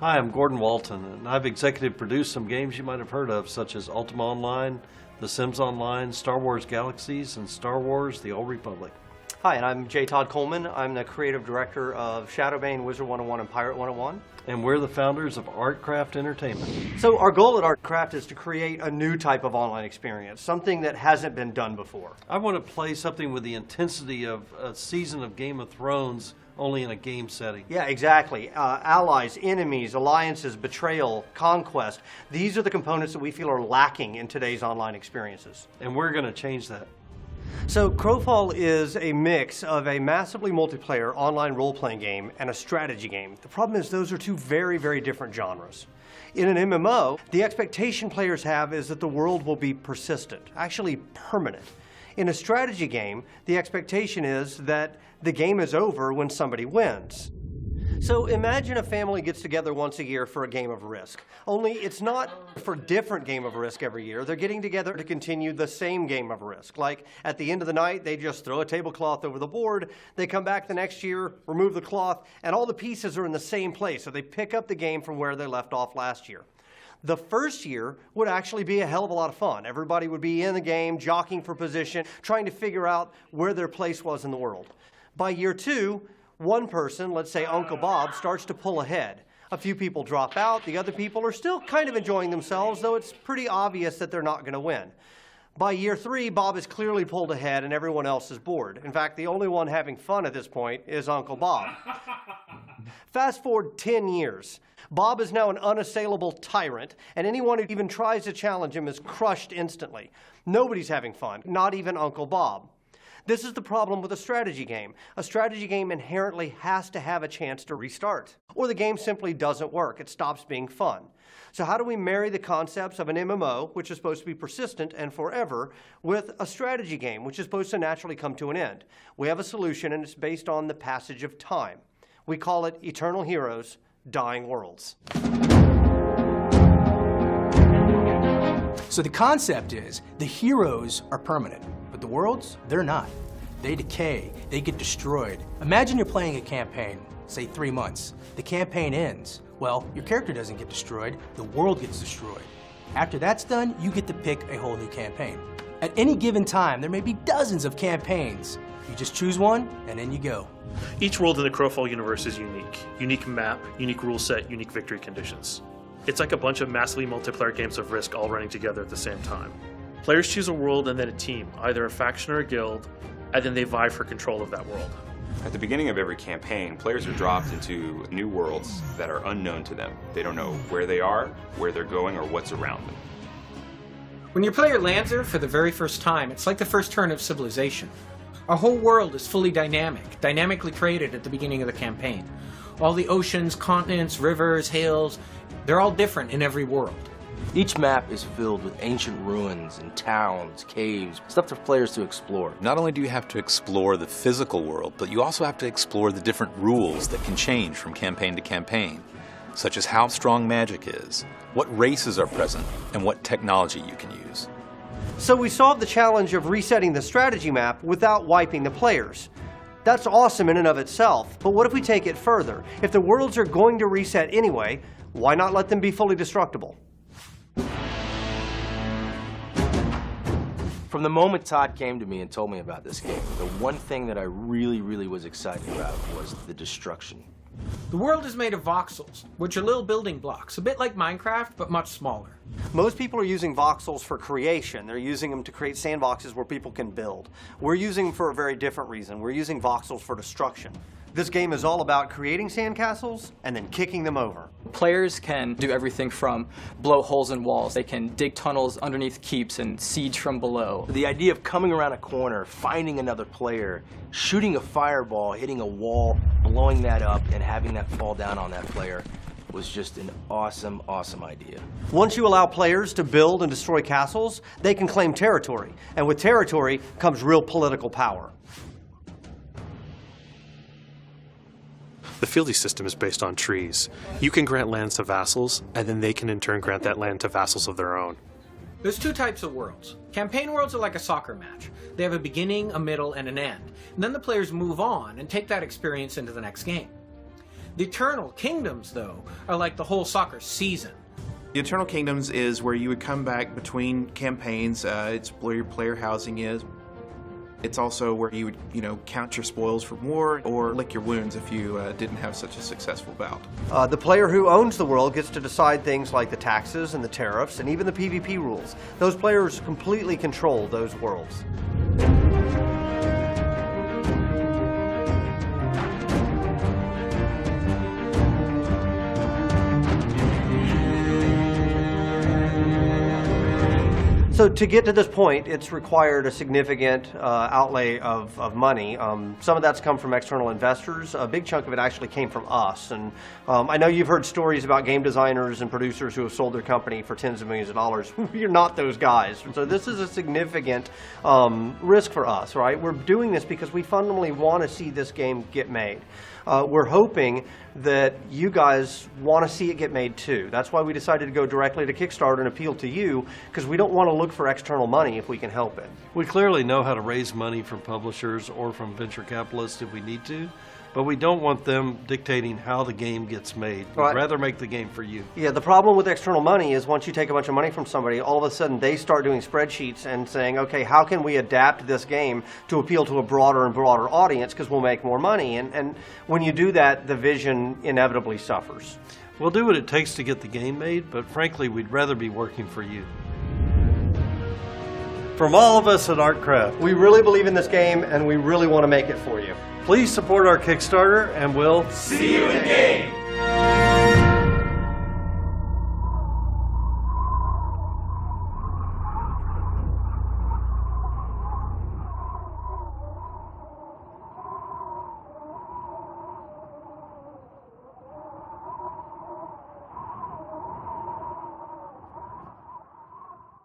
Hi, I'm Gordon Walton, and I've executive produced some games you might have heard of, such as Ultima Online, The Sims Online, Star Wars Galaxies, and Star Wars The Old Republic. Hi, and I'm J. Todd Coleman. I'm the creative director of Shadowbane, Wizard 101, and Pirate 101. And we're the founders of Artcraft Entertainment. So our goal at Artcraft is to create a new type of online experience, something that hasn't been done before. I want to play something with the intensity of a season of Game of Thrones, only in a game setting. Yeah, exactly. Allies, enemies, alliances, betrayal, conquest. These are the components that we feel are lacking in today's online experiences. And we're going to change that. So Crowfall is a mix of a massively multiplayer online role-playing game and a strategy game. The problem is those are two very, very different genres. In an MMO, the expectation players have is that the world will be persistent, actually permanent. In a strategy game, the expectation is that the game is over when somebody wins. So imagine a family gets together once a year for a game of Risk. Only it's not for different game of Risk every year. They're getting together to continue the same game of Risk. Like at the end of the night, they just throw a tablecloth over the board. They come back the next year, remove the cloth, and all the pieces are in the same place. So they pick up the game from where they left off last year. The first year would actually be a hell of a lot of fun. Everybody would be in the game, jockeying for position, trying to figure out where their place was in the world. By year two, one person, let's say Uncle Bob, starts to pull ahead. A few people drop out. The other people are still kind of enjoying themselves, though it's pretty obvious that they're not going to win. By year three, Bob is clearly pulled ahead and everyone else is bored. In fact, the only one having fun at this point is Uncle Bob. Fast forward 10 years. Bob is now an unassailable tyrant, and anyone who even tries to challenge him is crushed instantly. Nobody's having fun, not even Uncle Bob. This is the problem with a strategy game. A strategy game inherently has to have a chance to restart, or the game simply doesn't work. It stops being fun. So how do we marry the concepts of an MMO, which is supposed to be persistent and forever, with a strategy game, which is supposed to naturally come to an end? We have a solution, and it's based on the passage of time. We call it Eternal Heroes, Dying Worlds. So the concept is the heroes are permanent, but the worlds, they're not. They decay, they get destroyed. Imagine you're playing a campaign, say 3 months. The campaign ends. Well, your character doesn't get destroyed, the world gets destroyed. After that's done, you get to pick a whole new campaign. At any given time, there may be dozens of campaigns. You just choose one, and then you go. Each world in the Crowfall universe is unique. Unique map, unique rule set, unique victory conditions. It's like a bunch of massively multiplayer games of Risk all running together at the same time. Players choose a world and then a team, either a faction or a guild, and then they vie for control of that world. At the beginning of every campaign, players are dropped into new worlds that are unknown to them. They don't know where they are, where they're going, or what's around them. When your player lands there for the very first time, it's like the first turn of civilization. Our whole world is fully dynamically created at the beginning of the campaign. All the oceans, continents, rivers, hills, they're all different in every world. Each map is filled with ancient ruins and towns, caves, stuff for players to explore. Not only do you have to explore the physical world, but you also have to explore the different rules that can change from campaign to campaign, such as how strong magic is, what races are present, and what technology you can use. So we solved the challenge of resetting the strategy map without wiping the players. That's awesome in and of itself, but what if we take it further? If the worlds are going to reset anyway, why not let them be fully destructible? From the moment Todd came to me and told me about this game, the one thing that I really was excited about was the destruction. The world is made of voxels, which are little building blocks, a bit like Minecraft, but much smaller. Most people are using voxels for creation. They're using them to create sandboxes where people can build. We're using them for a very different reason. We're using voxels for destruction. This game is all about creating sandcastles and then kicking them over. Players can do everything from blow holes in walls, they can dig tunnels underneath keeps and siege from below. The idea of coming around a corner, finding another player, shooting a fireball, hitting a wall, blowing that up, and having that fall down on that player was just an awesome idea. Once you allow players to build and destroy castles, they can claim territory. And with territory comes real political power. The fealty system is based on trees. You can grant lands to vassals, and then they can in turn grant that land to vassals of their own. There's two types of worlds. Campaign worlds are like a soccer match. They have a beginning, a middle, and an end. And then the players move on and take that experience into the next game. The Eternal Kingdoms, though, are like the whole soccer season. The Eternal Kingdoms is where you would come back between campaigns. It's where your player housing is. It's also where you would, count your spoils from war or lick your wounds if you didn't have such a successful bout. The player who owns the world gets to decide things like the taxes and the tariffs and even the PvP rules. Those players completely control those worlds. So to get to this point, it's required a significant outlay of money. Some of that's come from external investors. A big chunk of it actually came from us. And I know you've heard stories about game designers and producers who have sold their company for tens of millions of dollars. You're not those guys. So this is a significant risk for us, right? We're doing this because we fundamentally want to see this game get made. We're hoping that you guys want to see it get made too. That's why we decided to go directly to Kickstarter and appeal to you, because we don't want to look for external money if we can help it. We clearly know how to raise money from publishers or from venture capitalists if we need to, but we don't want them dictating how the game gets made. We'd rather make the game for you. Yeah, the problem with external money is once you take a bunch of money from somebody, all of a sudden they start doing spreadsheets and saying, okay, how can we adapt this game to appeal to a broader and broader audience because we'll make more money? And when you do that, the vision inevitably suffers. We'll do what it takes to get the game made, but frankly, we'd rather be working for you. From all of us at ArtCraft, We really believe in this game and we really want to make it for you. please support our Kickstarter and we'll See you in game!